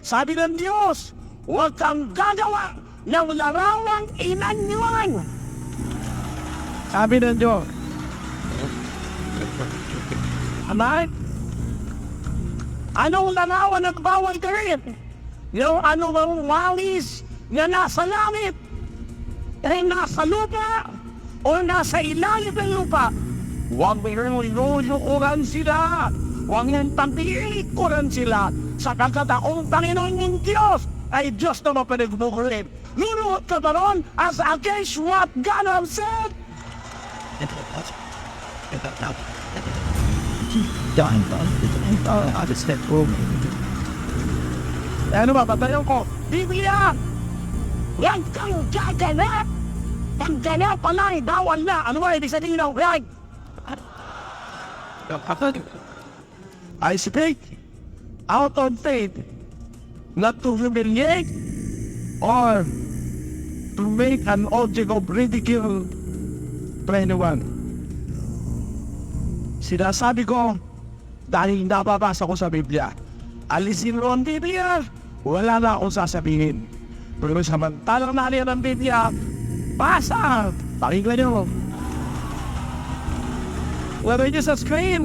Sabi ng Diyos, huwag kang gagawa ng larawang inanyuan. Sabi ng Diyos. Amen? Anong larawan at bawal ka rin? Yung anong walis na nasa langit, ay nasa lupa, o nasa ilalim ng lupa. Huwag nilulukuran sila. Huwag niyang pagdiikuran sila. Sapagkat akong Panginoon ng Diyos ay Diyos na mapanagbukulit. Luluhot ka ba ron as against what God has said? Ano ba, batayan ko? Biblia! Yan kang gaganap! Ang ganap pala, bawal na! Ano ba, ibig sabihin ng right? I speak out of faith, not to humiliate or to make an object of ridicule to anyone. Sinasabi ko dahil nababasa ko sa Biblia. Alisin mo ang Biblia, wala na akong sasabihin. Pero samantalang nariyan ang Biblia, basa! Pakinggan nyo. Wala nyo sa screen.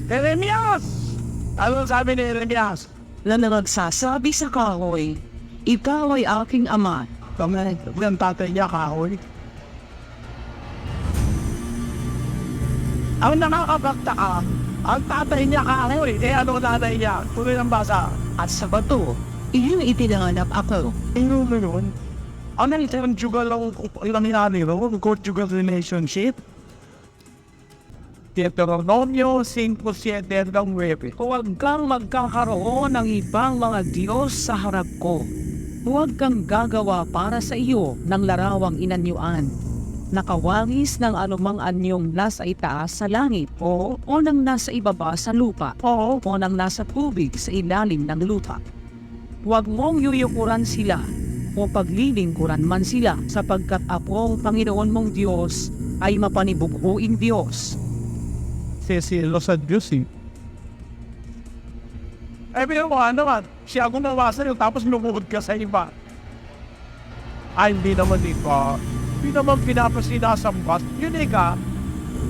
Jeremias! Ano sabi ni Jeremias? Na nagsasabi sa kahoy, ikaw ay aking ama. Kamay, ang tatay niya kahoy. Ang nakakapagtaka, ang tatay niya kahoy. Ano tatay niya? Tuloy ng basa. At sa bato, iyong itinanganap ako. Ano na yun? Ano yung conjugal ang hinani ron? Conjugal relationship? Deuteronomio 5:7 ng 9. Huwag kang magkakaroon ng ibang mga Diyos sa harap ko. Huwag kang gagawa para sa iyo ng larawang inanyuan. Nakawangis ng anumang anyong nasa itaas sa langit o nang nasa ibaba sa lupa o nang nasa tubig sa ilalim ng lupa. Huwag mong yuyukuran sila o paglilingkuran man sila sapagkat ako ang Panginoon mong Diyos ay mapanibughuing Diyos. Sisilo sa Diyos eh. Eh, binuha naman. Siya akong nawasa yun, tapos lumuhod ka sa iba. Ay, hindi naman dito. Hindi naman pinapasinasambat. Yun ka,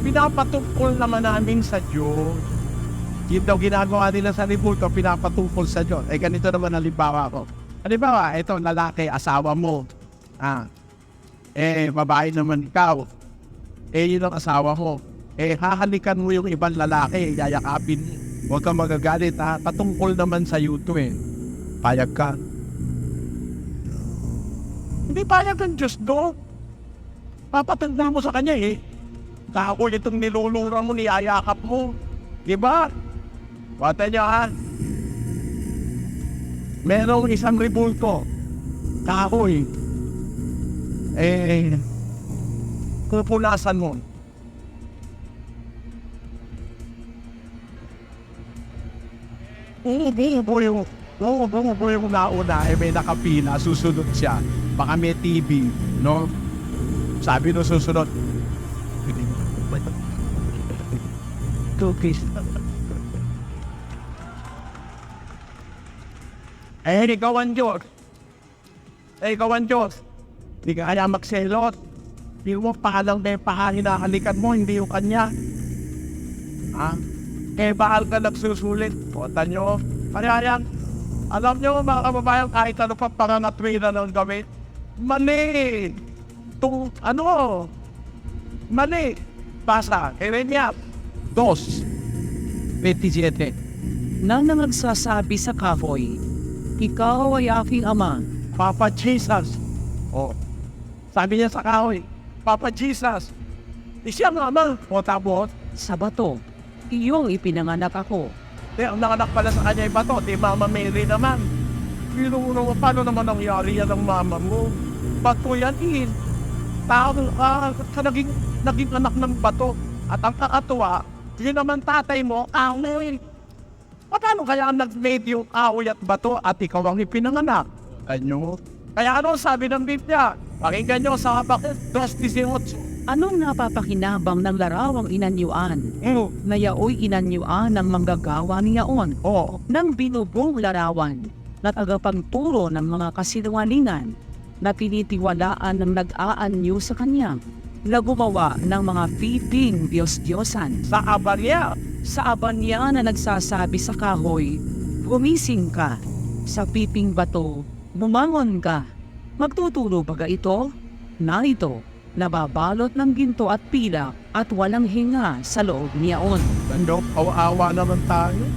pinapatungkol naman namin sa Diyos. Yun daw ginagawa nila sa libuto, pinapatungkol sa Diyos. Eh, ganito naman halimbawa ko. Halimbawa, ito, lalaki, asawa mo. Babae naman ikaw. Yun ang asawa mo. Hahalikan mo yung ibang lalaki, yayakapin mo. Huwag kang magagalit ha. Patungkol naman sa yuto eh. Payag ka. Hindi payag ang Diyos do. Papatanda mo sa kanya eh. Kako itong nilulura mo, niyayakap mo. Diba? Wata niya ha. Merong isang ribulto. Kahoy. Pupunasan mo. Hindi po yung nauna, may nakapila, susunod siya. Baka may TV, no? Sabi no susunod. Cookies. Ikaw ang Diyos. Ikaw ang Diyos. Hindi ka kaya magselot. Hindi mo pahalang na yung hinahalikan mo, hindi yung kanya. Bahal ka nagsusulit. Puta nyo. Kaya yan. Alam nyo mga kababayan, kahit ano pa pangangatwira ng gawin. Mali. Mali. Basta. Jeremias 2:27. Nang nagsasabi sa kahoy, ikaw ay aking ama. Papa Jesus. Sabi niya sa kahoy, Papa Jesus. Siya ang ama. Tapos, Sa bato, iyong ipinanganak ako. ang nanganak pala sa kanya iba to, di Mama Mary naman. Pero paano naman nangyari yan ng mama mo? Bato yan tao naging anak ng bato. At ang kakatuwa, yun naman tatay mo, kahoy. Paano kaya nag-made yung kahoy at bato at ikaw ang ipinanganak? Kaya ano sabi ng Biblia? Pakinggan nyo sa Habakuk 2:18. Anong napapakinabang ng larawang inanyuan? Na yaoy inanyuan ng manggagawa niyaon. Nang binubong larawan, na tagapagturo ng mga kasinungalingan na pinitiwalaan ng nag-aanyo sa kanya na gumawa ng mga piping Diyos-Diyosan. Sa abalya, Sa aban niya na nagsasabi sa kahoy, gumising ka. Sa piping bato, bumangon ka. Magtuturo ba ito? Narito, nababalot ng ginto at pilak at walang hinga sa loob niyaon. kawawa naman tayo.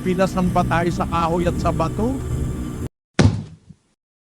Pinasamba tayo sa kahoy at sa bato.